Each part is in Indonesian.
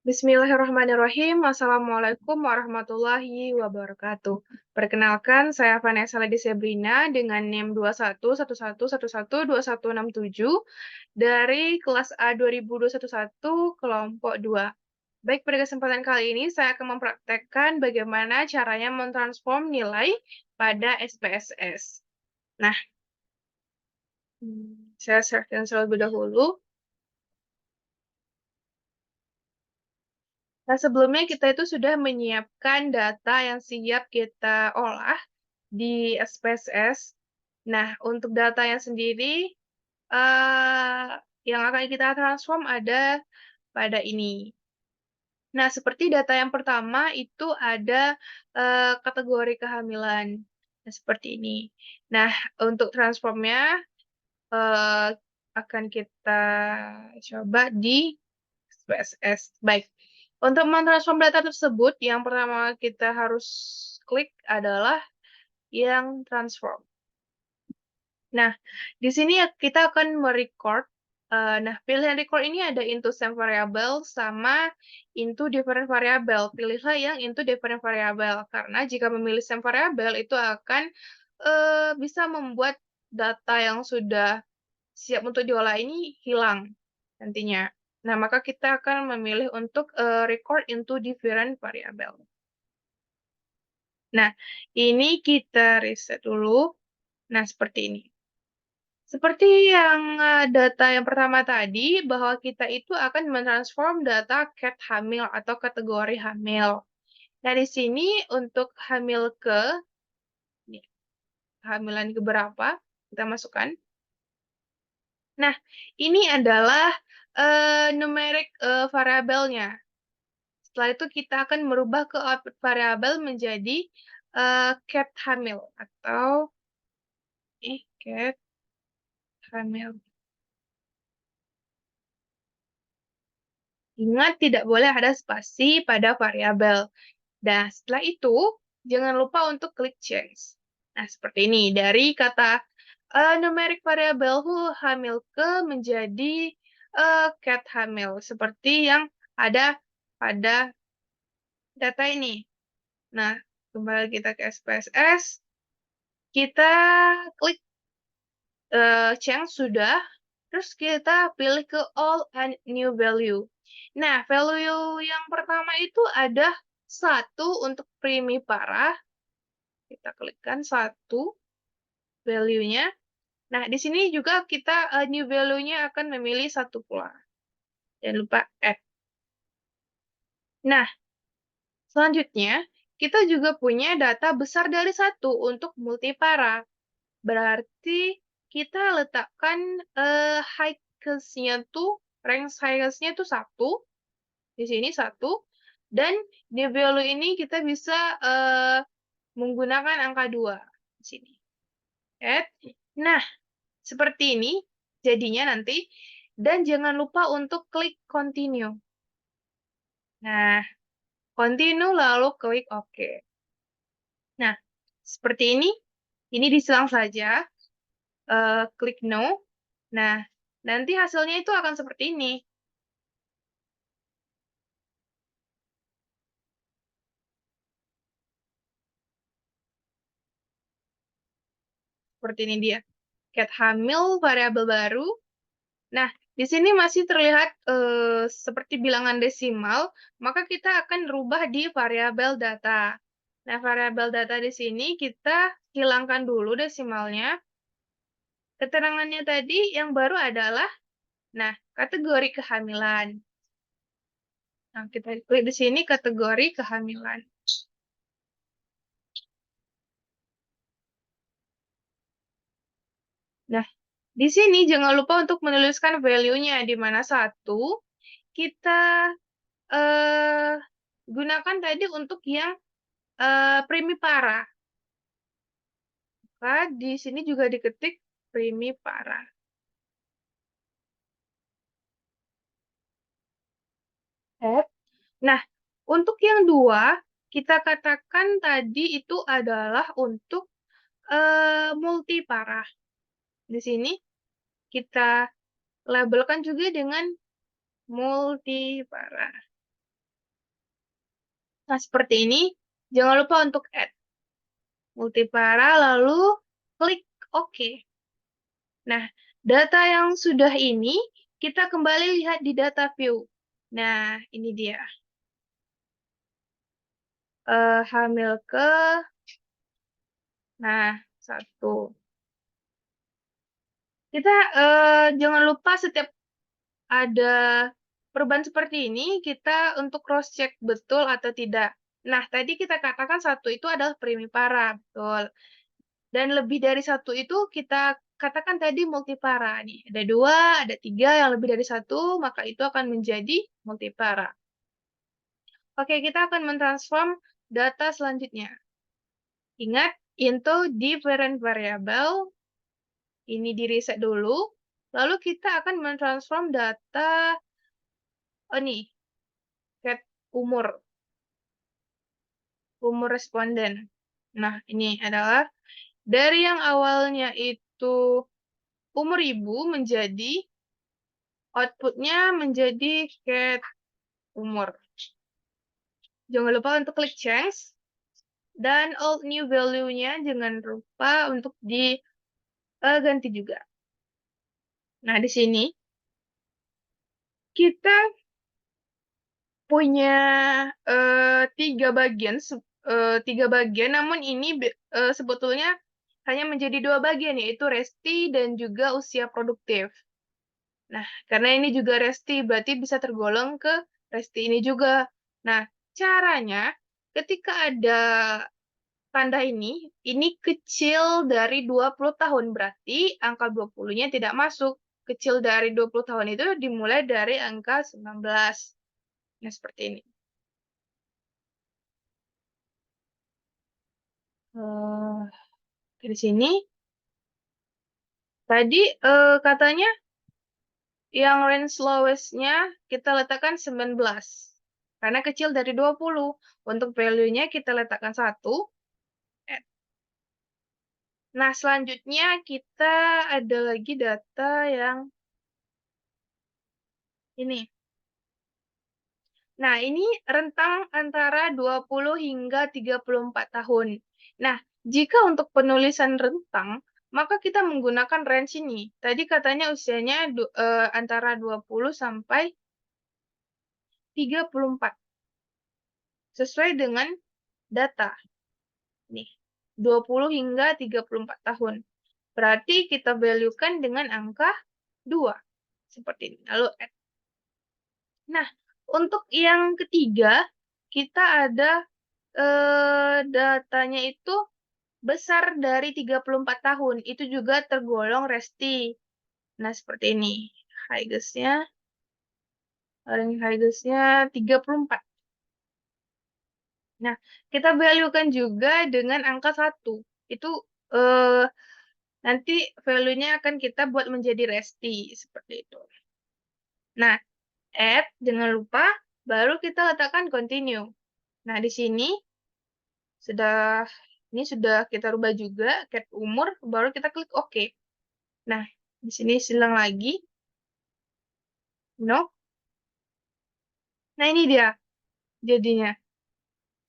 Bismillahirrahmanirrahim. Assalamualaikum warahmatullahi wabarakatuh. Perkenalkan, saya Vanessa Lady Sebrina dengan NIM 2111112167 dari kelas A 2021 kelompok 2. Baik, pada kesempatan kali ini saya akan mempraktekkan bagaimana caranya mentransform nilai pada SPSS. Nah, saya share terlebih dahulu. Nah, sebelumnya kita itu sudah menyiapkan data yang siap kita olah di SPSS. Nah, untuk data yang sendiri, yang akan kita transform ada pada ini. Nah, seperti data yang pertama itu ada kategori kehamilan. Nah, seperti ini. Nah, untuk transformnya eh, akan kita coba di SPSS. Baik. Untuk mentransform data tersebut, yang pertama kita harus klik adalah yang transform. Nah, di sini kita akan merecord. Nah, pilihan record ini ada into same variable sama into different variable. Pilihlah yang into different variable, karena jika memilih same variable itu akan bisa membuat data yang sudah siap untuk diolah ini hilang nantinya. Nah, maka kita akan memilih untuk record into different variable. Nah, ini kita reset dulu. Nah, seperti ini. Seperti yang data yang pertama tadi, bahwa kita itu akan mentransform data cat hamil atau kategori hamil. Nah, di sini untuk hamil ke, ini, kehamilan ke berapa, kita masukkan. Nah, ini adalah numerik variabelnya. Setelah itu kita akan merubah ke output variabel menjadi cat hamil atau cat hamil. Ingat, tidak boleh ada spasi pada variabel. Nah, setelah itu, jangan lupa untuk klik change. Nah, seperti ini. Dari kata numerik variabel hamil ke menjadi cat hamil. Seperti yang ada pada data ini. Nah, kembali kita ke SPSS. Kita klik change sudah. Terus kita pilih ke all and new value. Nah, value yang pertama itu ada 1 untuk primipara. Kita klikkan 1 value-nya. Nah, di sini juga kita new value-nya akan memilih 1 pula. Jangan lupa add. Nah, selanjutnya kita juga punya data besar dari 1 untuk multipara. Berarti kita letakkan highest-nya tuh, range highest-nya tuh 1. Di sini 1. Dan di value ini kita bisa menggunakan angka 2 di sini. Add. Nah, seperti ini jadinya nanti. Dan jangan lupa untuk klik continue. Nah, continue lalu klik OK. Nah, seperti ini. Ini disilang saja. Klik no. Nah, nanti hasilnya itu akan seperti ini. Seperti ini dia. Cat hamil, variabel baru. Nah, di sini masih terlihat seperti bilangan desimal, maka kita akan rubah di variabel data. Nah, variabel data di sini kita hilangkan dulu desimalnya. Keterangannya tadi yang baru adalah, nah, kategori kehamilan. Nah, kita klik di sini kategori kehamilan. Nah, di sini jangan lupa untuk menuliskan value-nya, di mana 1 kita gunakan tadi untuk yang primipara. Maka di sini juga diketik primipara. Nah, untuk yang 2, kita katakan tadi itu adalah untuk multipara. Di sini kita labelkan juga dengan multipara. Nah, seperti ini. Jangan lupa untuk add multipara, lalu klik OK. Nah, data yang sudah ini, kita kembali lihat di data view. Nah, ini dia. Hamil ke, nah, 1. Kita jangan lupa setiap ada perubahan seperti ini, kita untuk cross-check betul atau tidak. Nah, tadi kita katakan 1 itu adalah primipara, betul. Dan lebih dari 1 itu kita katakan tadi multipara. Nih, ada 2, ada 3, yang lebih dari 1, maka itu akan menjadi multipara. Oke, kita akan mentransform data selanjutnya. Ingat, into different variable, ini di-reset dulu, lalu kita akan mentransform data, oh nih, get umur responden. Nah, ini adalah dari yang awalnya itu umur ibu menjadi output-nya menjadi get umur. Jangan lupa untuk klik change, dan old new value-nya jangan lupa untuk diganti juga. Nah, di sini kita punya 3 bagian, namun ini sebetulnya hanya menjadi 2 bagian, yaitu resti dan juga usia produktif. Nah, karena ini juga resti, berarti bisa tergolong ke resti ini juga. Nah, caranya ketika ada tanda ini kecil dari 20 tahun, berarti angka 20-nya tidak masuk. Kecil dari 20 tahun itu dimulai dari angka 19. Nah, seperti ini. Di sini, tadi katanya yang range lowest-nya kita letakkan 19. Karena kecil dari 20. Untuk value-nya kita letakkan 1. Nah, selanjutnya kita ada lagi data yang ini. Nah, ini rentang antara 20 hingga 34 tahun. Nah, jika untuk penulisan rentang, maka kita menggunakan range ini. Tadi katanya usianya antara 20 sampai 34. Sesuai dengan data. Nih, 20 hingga 34 tahun. Berarti kita value-kan dengan angka 2. Seperti ini. Lalu add. Nah, untuk yang ketiga, kita ada datanya itu besar dari 34 tahun. Itu juga tergolong resti. Nah, seperti ini. Highest-nya, paling highest-nya 34. Nah, kita value-kan juga dengan angka 1. Itu nanti value-nya akan kita buat menjadi resti. Seperti itu. Nah, add, jangan lupa, baru kita letakkan continue. Nah, di sini ini sudah kita rubah juga, get umur, baru kita klik OK. Nah, di sini silang lagi. No. Nah, ini dia jadinya.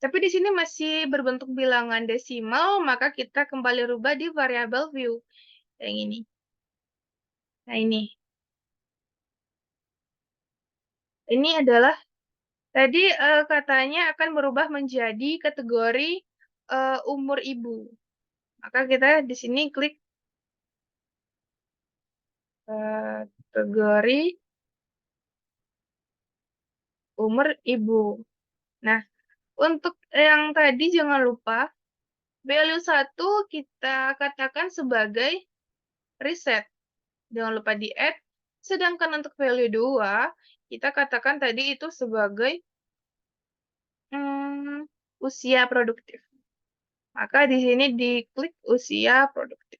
Tapi di sini masih berbentuk bilangan desimal, maka kita kembali rubah di variable view. Yang ini. Nah, ini. Ini adalah, tadi katanya akan berubah menjadi kategori umur ibu. Maka kita di sini klik kategori umur ibu. Nah, untuk yang tadi jangan lupa, value 1 kita katakan sebagai reset. Jangan lupa di-add. Sedangkan untuk value 2, kita katakan tadi itu sebagai usia produktif. Maka di sini diklik usia produktif.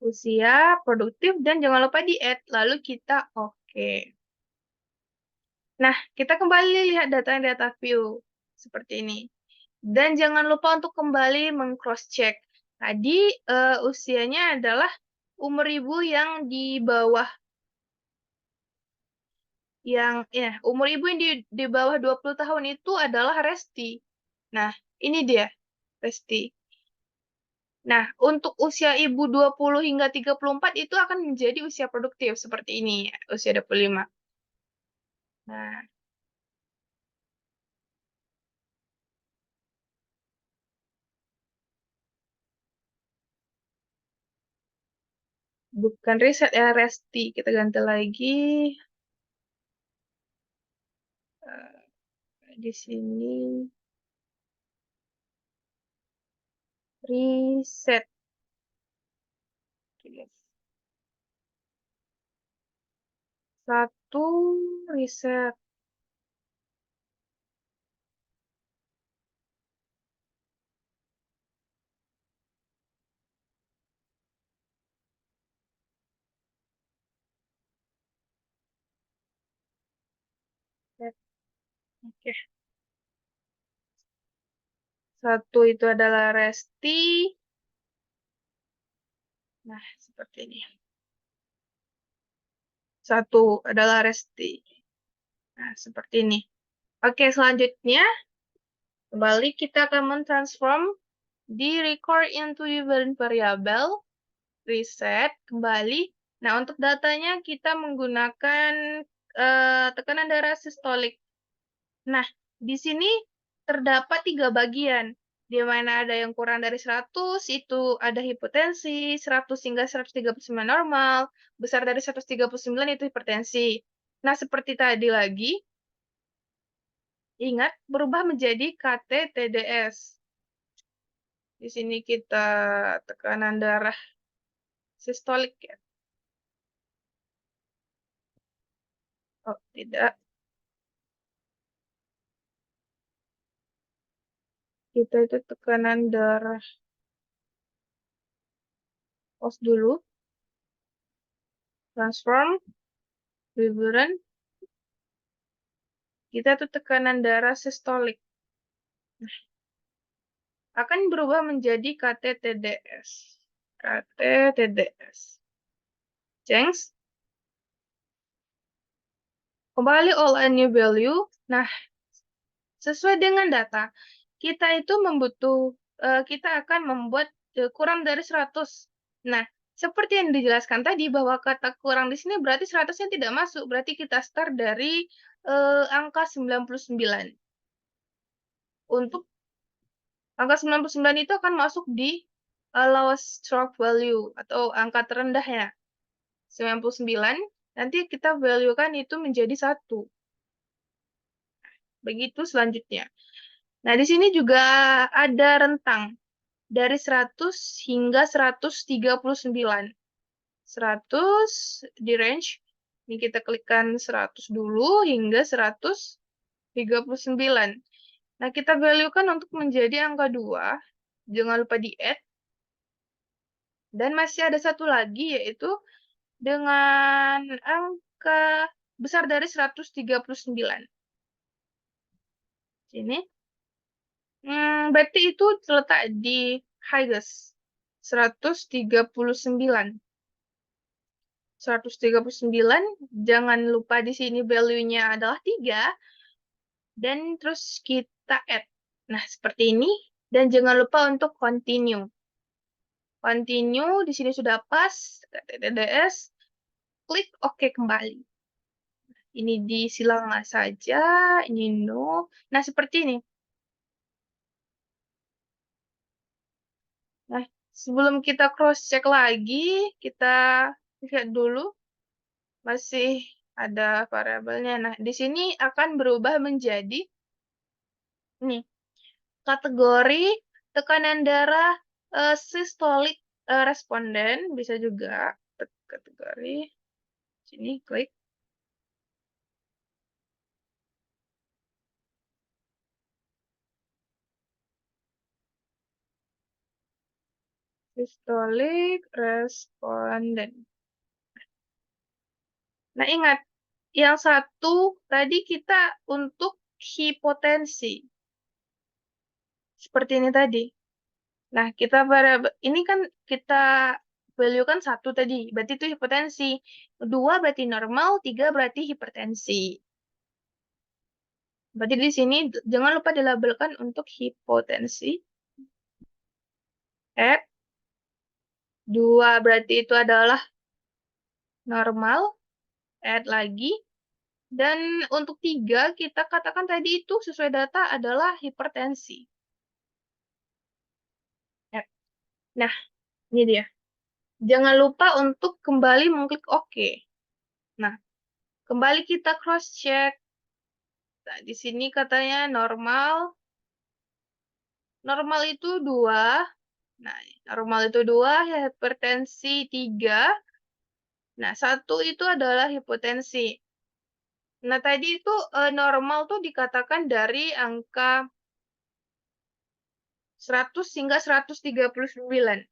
Usia produktif, dan jangan lupa di-add. Lalu kita OK. Nah, kita kembali lihat data view. Seperti ini. Dan jangan lupa untuk kembali meng-cross-check. Tadi usianya adalah umur ibu yang di bawah yang ya umur ibu yang di bawah 20 tahun itu adalah resti. Nah, ini dia resti. Nah, untuk usia ibu 20 hingga 34 itu akan menjadi usia produktif seperti ini, usia 25. Nah, bukan riset ya, resti. Kita ganti lagi. Di sini riset. Satu riset. Oke. Satu itu adalah resti. Nah, seperti ini. Satu adalah resti. Nah, seperti ini. Oke, selanjutnya kembali kita akan mentransform di record into different variable, reset, kembali. Nah, untuk datanya kita menggunakan tekanan darah sistolik. Nah, di sini terdapat 3 bagian, di mana ada yang kurang dari 100, itu ada hipotensi, 100 hingga 139 normal, besar dari 139 itu hipertensi. Nah, seperti tadi lagi, ingat berubah menjadi KT-TDS. Di sini kita tekanan darah sistolik ya. Oh, tidak. Kita itu tekanan darah. Pause dulu. Transform. Liburan. Kita itu tekanan darah sistolik. Akan berubah menjadi KT-TDS. KT-TDS. Change. Kembali all a new value. Nah, sesuai dengan data, kita itu kita akan membuat kurang dari 100. Nah, seperti yang dijelaskan tadi, bahwa kata kurang di sini berarti 100-nya tidak masuk. Berarti kita start dari angka 99. Untuk angka 99 itu akan masuk di lowest stroke value atau angka terendahnya. 99, nanti kita value-kan itu menjadi 1. Begitu selanjutnya. Nah, di sini juga ada rentang dari 100 hingga 139. 100 di range, ini kita klikkan 100 dulu hingga 139. Nah, kita value-kan untuk menjadi angka 2. Jangan lupa di-add. Dan masih ada satu lagi, yaitu dengan angka besar dari 139. Sini. Berarti itu terletak di highest. 139. 139, jangan lupa di sini value-nya adalah 3, dan terus kita add. Nah, seperti ini, dan jangan lupa untuk continue. Continue, di sini sudah pas, TDS, klik OK kembali. Ini disilang saja, ini no. Nah, seperti ini. Nah, sebelum kita cross-check lagi, kita lihat dulu. Masih ada variabelnya. Nah, di sini akan berubah menjadi nih, kategori tekanan darah sistolik responden, bisa juga kategori. Sini klik. Sistolik responden. Nah, ingat, yang satu tadi kita untuk hipotensi. Seperti ini tadi. Nah, ini kan kita value kan 1 tadi, berarti itu hipertensi. 2 berarti normal, 3 berarti hipertensi. Berarti di sini jangan lupa dilabelkan untuk hipotensi. 2 berarti itu adalah normal, add lagi. Dan untuk 3 kita katakan tadi itu sesuai data adalah hipertensi. Nah, ini dia. Jangan lupa untuk kembali mengklik OK. Nah, kembali kita cross-check. Nah, di sini katanya normal. Normal itu 2. Nah, normal itu 2, hipertensi 3. Nah, 1 itu adalah hipotensi. Nah, tadi itu normal tuh dikatakan dari angka 100 hingga 139.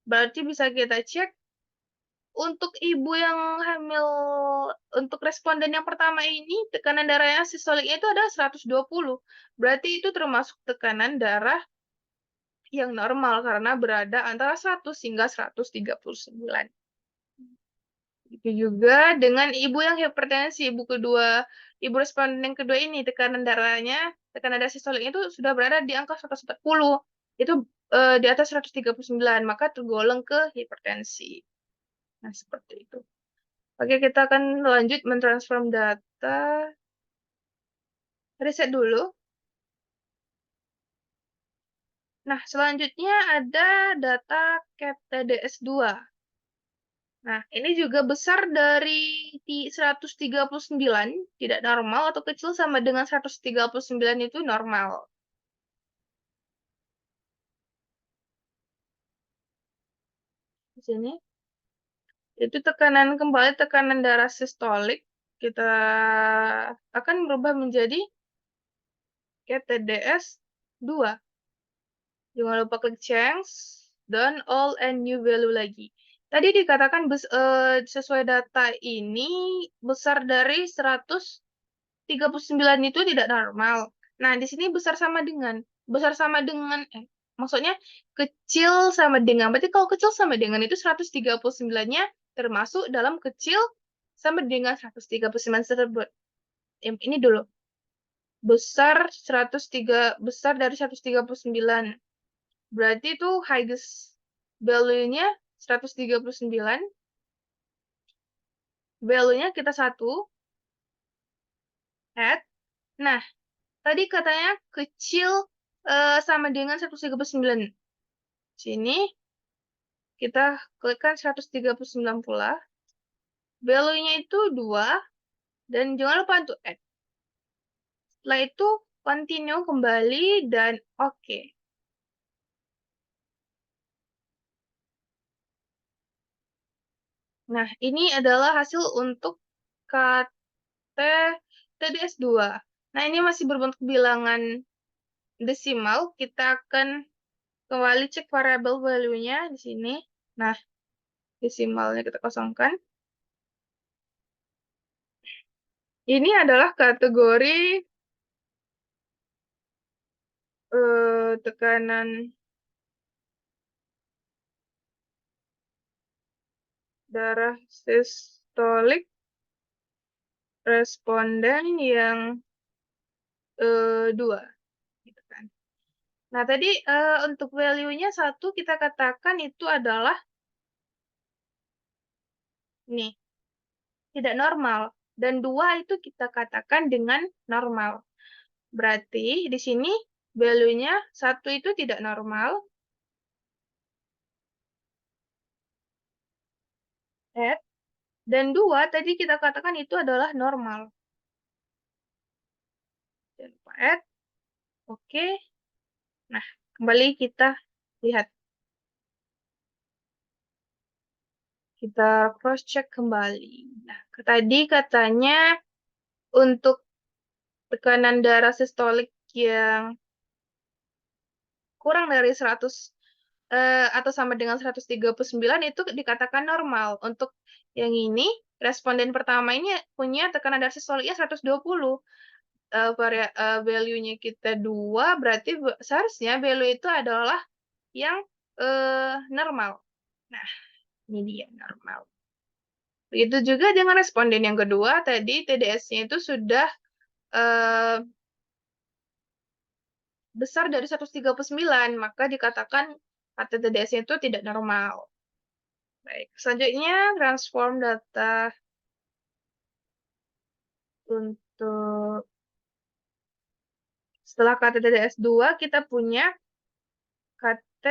Berarti bisa kita cek untuk ibu yang hamil, untuk responden yang pertama ini, tekanan darahnya sistoliknya itu ada 120. Berarti itu termasuk tekanan darah yang normal karena berada antara 100 hingga 139. Itu juga dengan ibu yang hipertensi, ibu responden yang kedua ini, tekanan darah sistoliknya itu sudah berada di angka 140. Itu di atas 139, maka tergolong ke hipertensi. Nah, seperti itu. Oke, kita akan lanjut mentransform data. Reset dulu. Nah, selanjutnya ada data CAT TDS2. Nah, ini juga besar dari 139, tidak normal, atau kecil sama dengan 139 itu normal. Di sini. Itu kembali tekanan darah sistolik. Kita akan berubah menjadi CAT TDS2. Jangan lupa klik change, dan all and new value lagi. Tadi dikatakan sesuai data ini besar dari 139 itu tidak normal. Nah, di sini besar sama dengan, maksudnya kecil sama dengan. Berarti kalau kecil sama dengan itu 139-nya termasuk dalam kecil sama dengan 139 tersebut. Ini dulu. Besar dari 139. Berarti itu highest value-nya 139. Value-nya kita 1. Add. Nah, tadi katanya kecil sama dengan 139. Sini, kita klikkan 139 pula. Value-nya itu 2. Dan jangan lupa untuk add. Setelah itu, continue kembali dan OK. Nah, ini adalah hasil untuk KT TDS2. Nah, ini masih berbentuk bilangan desimal. Kita akan kembali cek variabel value-nya di sini. Nah, desimalnya kita kosongkan. Ini adalah kategori tekanan darah sistolik responden yang 2. Gitu kan. Nah, tadi untuk value-nya 1 kita katakan itu adalah nih, tidak normal. Dan 2 itu kita katakan dengan normal. Berarti di sini value-nya 1 itu tidak normal. Add. Dan 2 tadi kita katakan itu adalah normal. Jangan lupa add. Oke. Nah, kembali kita lihat. Kita cross-check kembali. Nah, tadi katanya untuk tekanan darah sistolik yang kurang dari 100 atau sama dengan 139 itu dikatakan normal. Untuk yang ini, responden pertama ini punya tekanan darah sistoliknya 120. Value-nya kita 2, berarti seharusnya value itu adalah yang normal. Nah, Ini dia normal. Begitu juga dengan responden yang kedua, tadi TDS-nya itu sudah besar dari 139, maka dikatakan TDS-nya itu tidak normal. Baik, selanjutnya transform data untuk setelah KTTDS 2 kita punya KT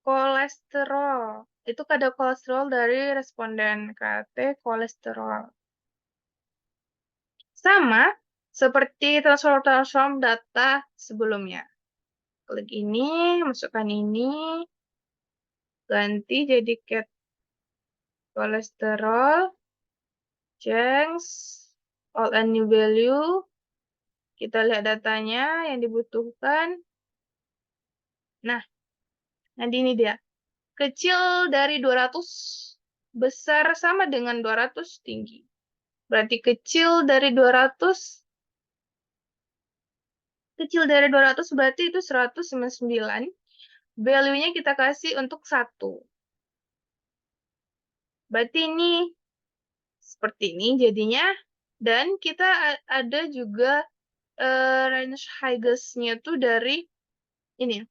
kolesterol. Itu kadar kolesterol dari responden KT kolesterol. Sama seperti transform data sebelumnya. Klik ini, masukkan ini, ganti jadi KT kolesterol, change, all and new value. Kita lihat datanya yang dibutuhkan. Nah, ini dia. Kecil dari 200, besar sama dengan 200, tinggi. Berarti kecil dari 200 berarti itu 199. Value-nya kita kasih untuk 1. Berarti ini seperti ini jadinya. Dan kita ada juga range Huygens-nya tuh dari ini.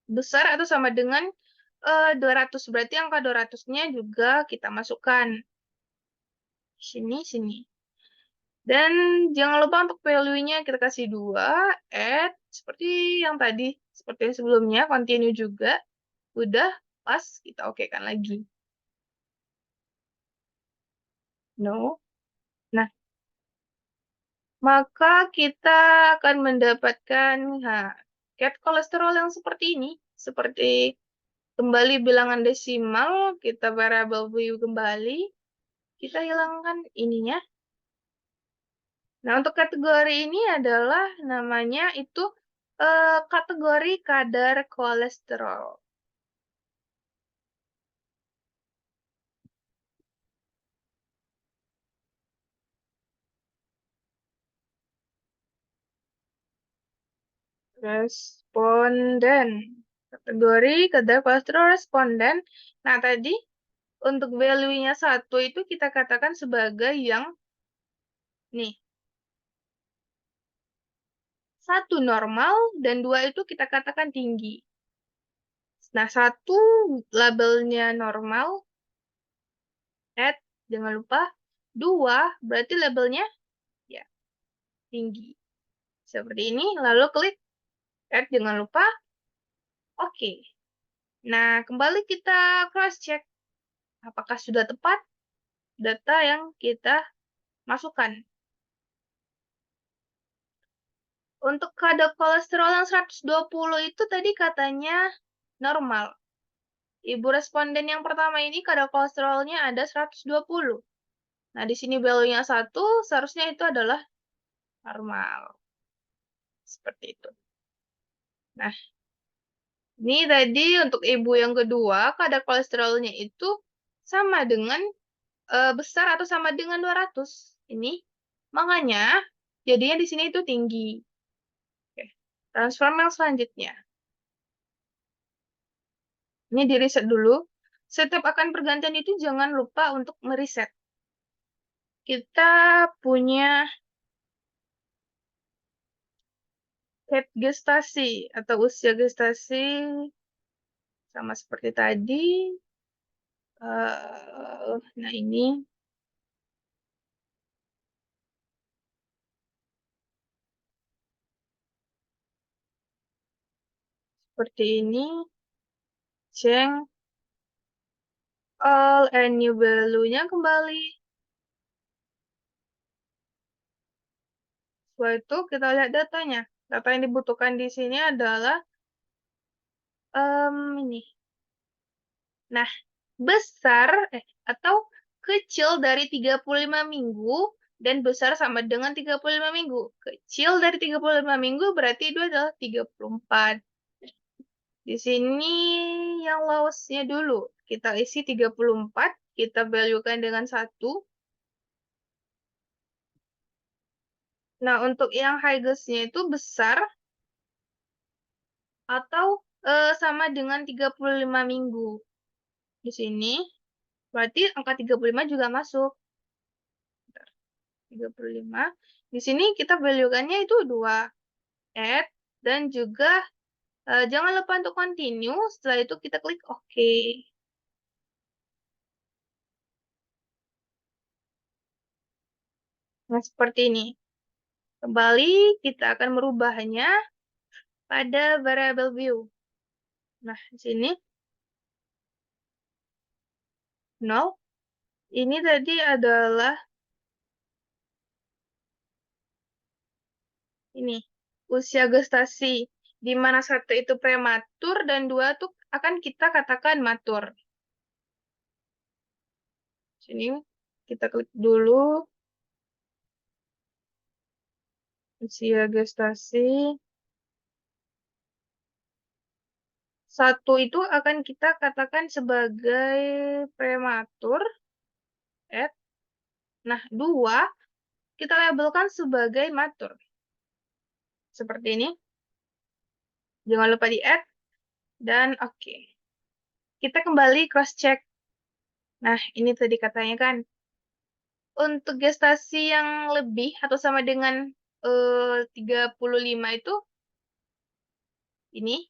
Besar atau sama dengan 200. Berarti angka 200-nya juga kita masukkan. Sini. Dan jangan lupa untuk value-nya kita kasih 2, add, seperti yang tadi, seperti yang sebelumnya, continue juga. Udah, pas, kita oke-kan lagi. No. Nah, maka kita akan mendapatkan cat kolesterol yang seperti ini. Seperti kembali bilangan desimal, kita variable view kembali, kita hilangkan ininya. Nah, untuk kategori ini adalah namanya itu kategori kadar kolesterol. Responden. Kategori kadar kolesterol responden. Nah, tadi untuk value-nya 1 itu kita katakan sebagai yang nih. 1 normal dan 2 itu kita katakan tinggi. Nah, 1 labelnya normal, add, jangan lupa. 2 berarti labelnya ya tinggi. Seperti ini, lalu klik add, jangan lupa. Oke. Nah, kembali kita cross-check. Apakah sudah tepat data yang kita masukkan. Untuk kadar kolesterol yang 120 itu tadi katanya normal. Ibu responden yang pertama ini kadar kolesterolnya ada 120. Nah, di sini value-nya 1, seharusnya itu adalah normal. Seperti itu. Nah, ini tadi untuk ibu yang kedua, kadar kolesterolnya itu sama dengan besar atau sama dengan 200. Ini, makanya jadinya di sini itu tinggi. Oke. Transform yang selanjutnya. Ini di reset dulu. Setiap akan pergantian itu jangan lupa untuk mereset. Kita punya head gestasi atau usia gestasi sama seperti tadi. Nah, ini seperti ini. Ceng all and new value-nya kembali. Setelah itu kita lihat datanya. Data yang dibutuhkan di sini adalah ini. Nah, besar atau kecil dari 35 minggu dan besar sama dengan 35 minggu. Kecil dari 35 minggu berarti itu adalah 34. Di sini yang lowest-nya dulu. Kita isi 34, kita value-kan dengan 1. Nah, untuk yang highest-nya itu besar atau sama dengan 35 minggu. di sini, berarti angka 35 juga masuk. Bentar, 35. Di sini kita value-kannya itu 2. Add, dan juga jangan lupa untuk continue, setelah itu kita klik OK. Nah, seperti ini. Kembali, kita akan merubahnya pada variable view. Nah, di sini 0. Ini tadi adalah ini, usia gestasi, di mana 1 itu prematur dan 2 tuh akan kita katakan matur. Sini kita klik dulu usia gestasi. 1 itu akan kita katakan sebagai prematur. Nah, 2 kita labelkan sebagai matur. Seperti ini. Jangan lupa di add dan oke. Kita kembali cross check. Nah, ini tadi katanya kan untuk gestasi yang lebih atau sama dengan 35 itu ini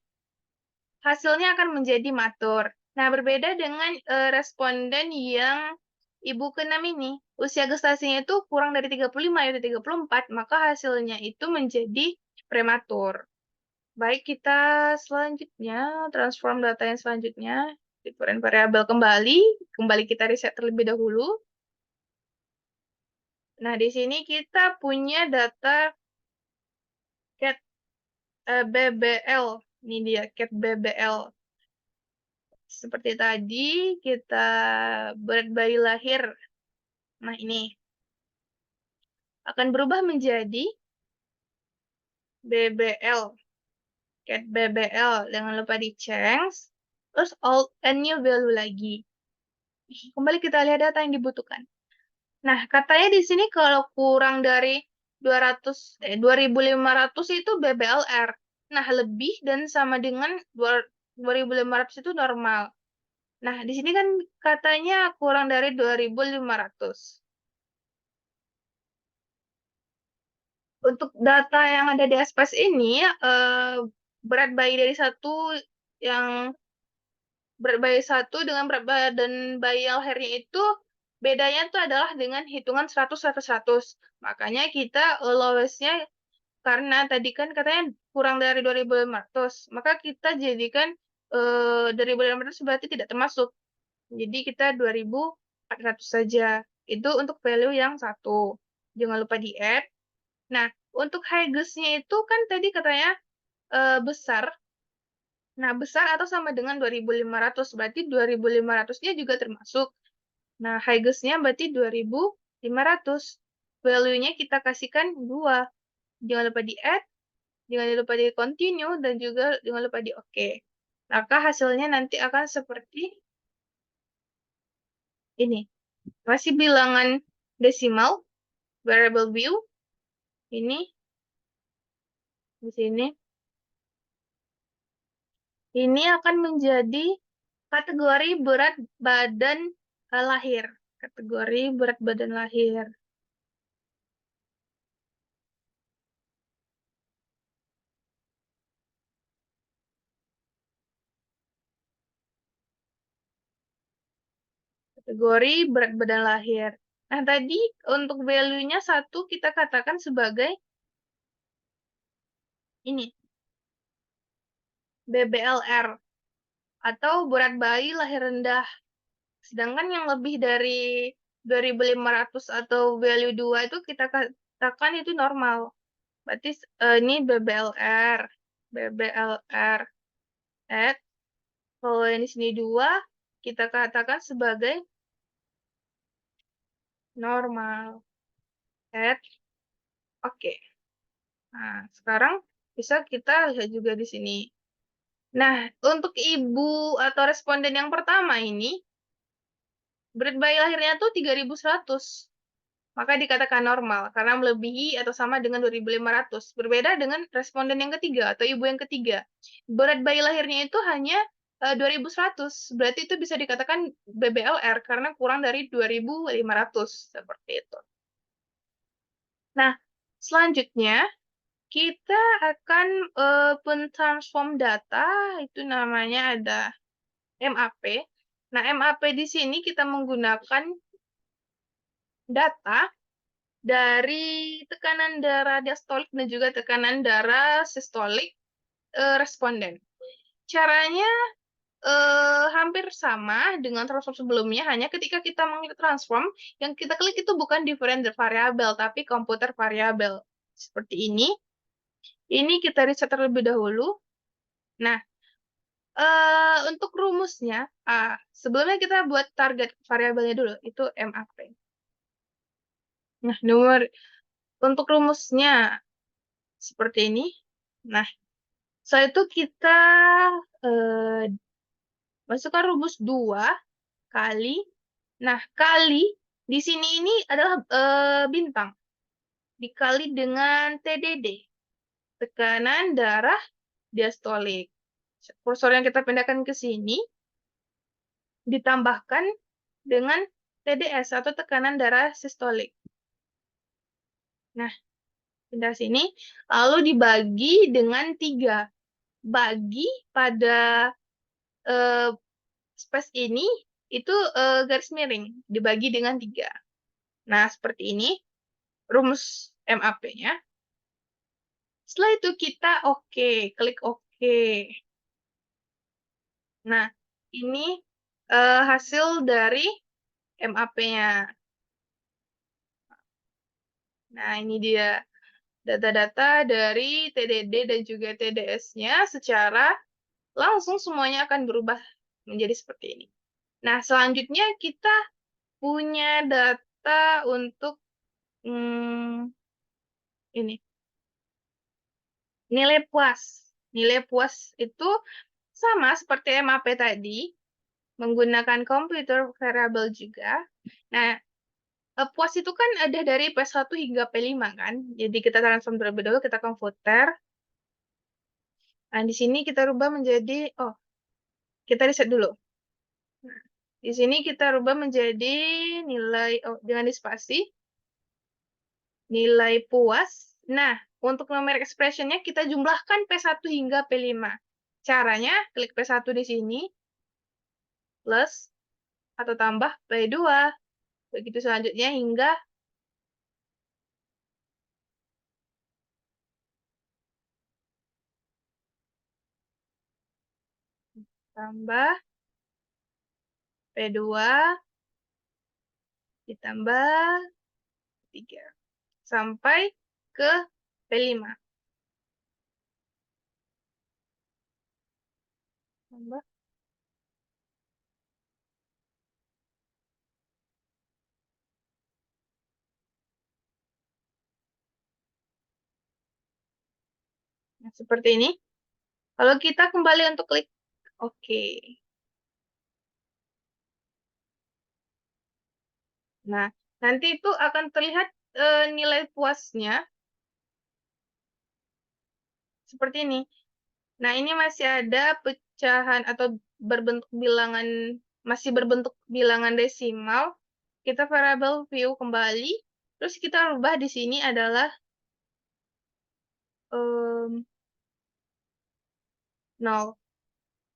hasilnya akan menjadi matur. Nah, berbeda dengan responden yang ibu ke-6 ini. Usia gestasinya itu kurang dari 35, yaitu 34, maka hasilnya itu menjadi prematur. Baik, kita selanjutnya, transform data yang selanjutnya, different variable kembali kita reset terlebih dahulu. Nah, di sini kita punya data cat BBL. Ini dia, cat BBL. Seperti tadi, kita berat bayi lahir. Nah, ini akan berubah menjadi BBL. Cat BBL. Jangan lupa di change. Terus old and new value lagi. Kembali kita lihat data yang dibutuhkan. Nah, katanya di sini kalau kurang dari 2.500 itu BBLR. Nah, lebih dan sama dengan 2.500 itu normal. Nah, di sini kan katanya kurang dari 2.500. Untuk data yang ada di SPS ini, berat bayi dari yang berat bayi 1 dengan berat badan bayi yang lahirnya itu bedanya itu adalah dengan hitungan 100, 100, 100. Makanya kita lowest-nya karena tadi kan katanya kurang dari 2.500, maka kita jadikan 2.500 berarti tidak termasuk. Jadi kita 2.400 saja. Itu untuk value yang 1. Jangan lupa di-add. Nah, untuk Higgs-nya itu kan tadi katanya besar. Nah, besar atau sama dengan 2.500, berarti 2.500-nya juga termasuk. Nah, Higgs-nya berarti 2.500. Value-nya kita kasihkan 2. Jangan lupa di-add, jangan lupa di continue, dan juga jangan lupa di OK. Maka hasilnya nanti akan seperti ini. Masih bilangan desimal, variable view, ini, di sini. Ini akan menjadi kategori berat badan lahir. Kategori berat badan lahir. Kategori berat badan lahir. Nah, tadi untuk value-nya 1 kita katakan sebagai ini. BBLR. Atau berat bayi lahir rendah. Sedangkan yang lebih dari 2.500 atau value 2 itu kita katakan itu normal. Berarti ini BBLR. BBLR. Kalau yang di sini 2, kita katakan sebagai normal. Oke. Nah, sekarang bisa kita lihat juga di sini. Nah, untuk ibu atau responden yang pertama ini, berat bayi lahirnya tuh 3.100. Maka dikatakan normal, karena melebihi atau sama dengan 2.500. Berbeda dengan responden yang ketiga atau ibu yang ketiga. Berat bayi lahirnya itu hanya 2100, berarti itu bisa dikatakan BBLR karena kurang dari 2500, seperti itu. Nah, selanjutnya kita akan pentransform data, itu namanya ada MAP. Nah, MAP di sini kita menggunakan data dari tekanan darah diastolik dan juga tekanan darah sistolik responden. Caranya hampir sama dengan transform sebelumnya, hanya ketika kita transform, yang kita klik itu bukan different variable, tapi komputer variabel. Seperti ini. Ini kita riset terlebih dahulu. Nah, untuk rumusnya, sebelumnya kita buat target variabelnya dulu, itu MAP. Nah, untuk rumusnya seperti ini. Nah, setelah itu kita masukkan rumus 2 kali. Nah, kali di sini ini adalah bintang. Dikali dengan TDD, tekanan darah diastolik. Kursor yang kita pindahkan ke sini, ditambahkan dengan TDS atau tekanan darah sistolik. Nah, pindah sini, lalu dibagi dengan 3. Bagi pada space ini, itu garis miring, dibagi dengan 3. Nah, seperti ini rumus MAP-nya. Setelah itu kita klik OK. Nah, ini hasil dari MAP-nya. Nah, ini dia data-data dari TDD dan juga TDS-nya secara langsung semuanya akan berubah menjadi seperti ini. Nah, selanjutnya kita punya data untuk ini. Nilai puas. Nilai puas itu sama seperti MAP tadi, menggunakan computer variable juga. Nah, puas itu kan ada dari P1 hingga P5 kan. Jadi kita transform terlebih dahulu, kita komputer. Nah, di sini kita rubah menjadi, kita riset dulu. Nah, di sini kita rubah menjadi nilai, dengan dispasi, nilai puas. Nah, untuk numeric expression-nya kita jumlahkan P1 hingga P5. Caranya, klik P1 di sini, plus, atau tambah P2. Begitu selanjutnya hingga tambah P2 ditambah 3. Sampai ke P5. Tambah. Nah, seperti ini. Kalau kita kembali untuk klik OK. Nah, nanti itu akan terlihat nilai puasnya seperti ini. Nah, ini masih ada pecahan atau masih berbentuk bilangan desimal. Kita variabel view kembali, terus kita rubah di sini adalah 0.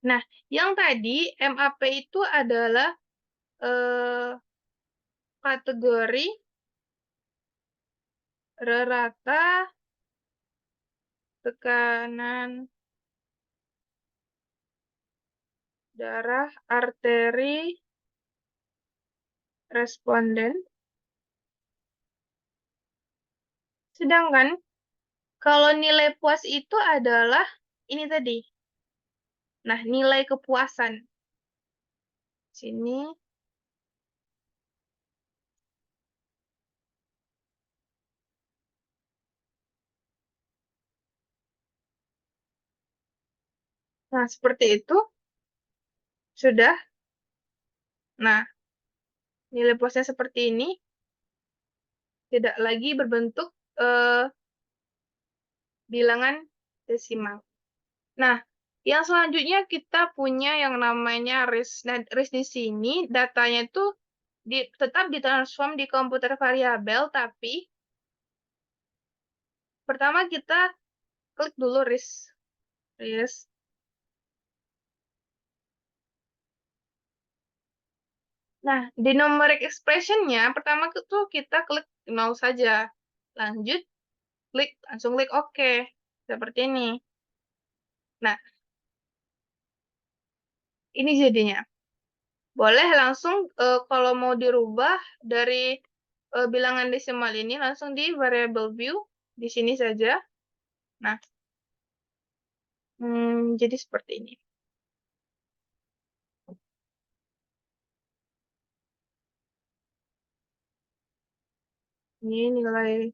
Nah, yang tadi MAP itu adalah kategori rata tekanan darah arteri responden. Sedangkan kalau nilai puas itu adalah ini tadi. Nah, nilai kepuasan. Sini. Nah, seperti itu. Sudah. Nah, nilai puasnya seperti ini. Tidak lagi berbentuk bilangan desimal. Nah, Yang selanjutnya kita punya yang namanya RISK. Nah, RISK di sini datanya itu tetap ditransform di komputer variabel, tapi pertama kita klik dulu RISK. RISK. Nah, di numeric expression-nya, pertama itu kita klik 0 saja. Lanjut, langsung klik OK. Seperti ini. Nah, ini jadinya. Boleh langsung, kalau mau dirubah dari bilangan desimal ini, langsung di variable view, di sini saja. Nah, jadi seperti ini. Ini nilai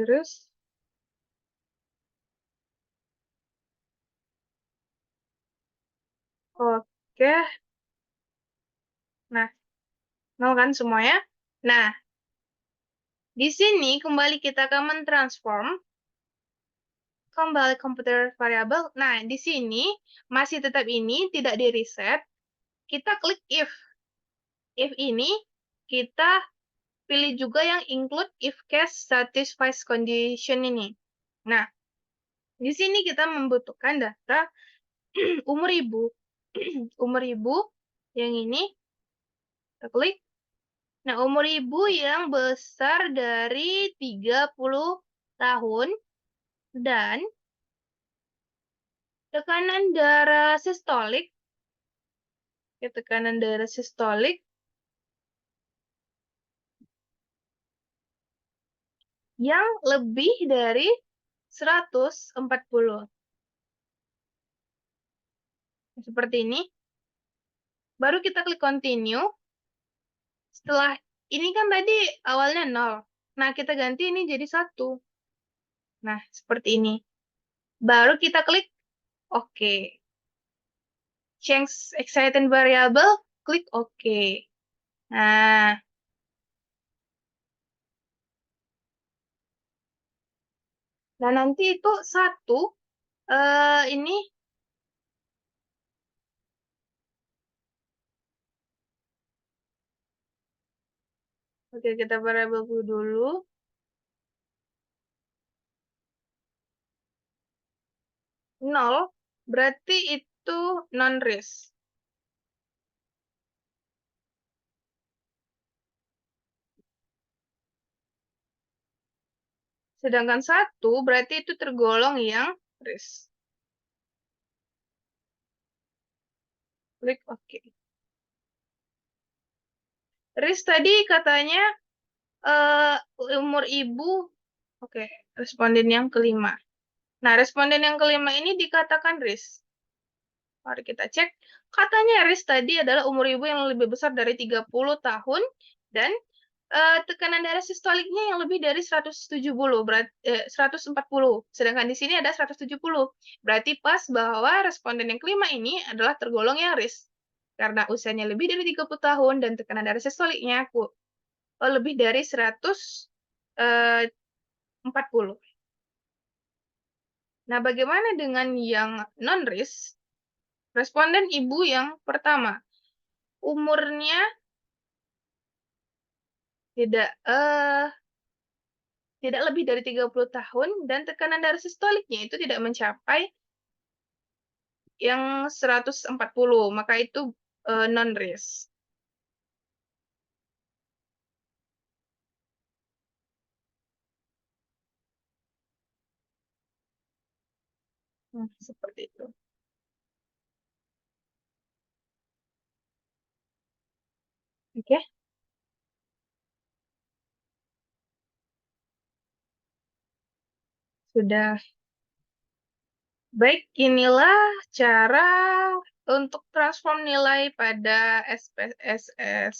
RISK. Oke. Nah, 0 kan semuanya. Nah, di sini kembali kita ke mentransform. Kembali komputer variabel. Nah, di sini masih tetap ini, tidak di-reset. Kita klik if. If ini, kita pilih juga yang include if case satisfies condition ini. Nah, di sini kita membutuhkan data umur ibu. Umur ibu, yang ini, kita klik. Nah, umur ibu yang besar dari 30 tahun dan tekanan darah sistolik, tekanan darah sistolik yang lebih dari 140. Seperti ini. Baru kita klik continue. Setelah ini kan tadi awalnya 0. Nah, kita ganti ini jadi 1. Nah, seperti ini. Baru kita klik OK. Change excited variable, klik OK. Nah, nanti itu 1, ini, oke, kita variable dulu. 0, berarti itu non-risk. Sedangkan 1, berarti itu tergolong yang risk. Klik OK. Risk tadi katanya umur ibu, oke, responden yang kelima. Nah, responden yang kelima ini dikatakan risk. Mari kita cek. Katanya risk tadi adalah umur ibu yang lebih besar dari 30 tahun dan tekanan darah sistoliknya yang lebih dari 170, 140. Sedangkan di sini ada 170. Berarti pas bahwa responden yang kelima ini adalah tergolong yang risk. Karena usianya lebih dari 30 tahun dan tekanan darah sistoliknya lebih dari 140. Nah, bagaimana dengan yang non-risk? Responden ibu yang pertama, umurnya tidak lebih dari 30 tahun dan tekanan darah sistoliknya itu tidak mencapai yang 140, maka itu non-risk. Seperti itu. Oke. Sudah. Baik, inilah cara untuk transform nilai pada SPSS.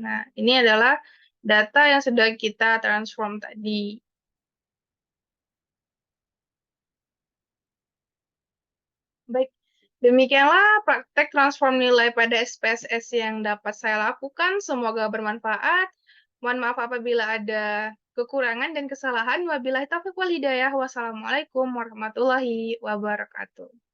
Nah, ini adalah data yang sudah kita transform tadi. Baik, demikianlah praktek transform nilai pada SPSS yang dapat saya lakukan. Semoga bermanfaat. Mohon maaf apabila ada kekurangan dan kesalahan. Wabillahi taufiq wal hidayah. Wassalamualaikum warahmatullahi wabarakatuh.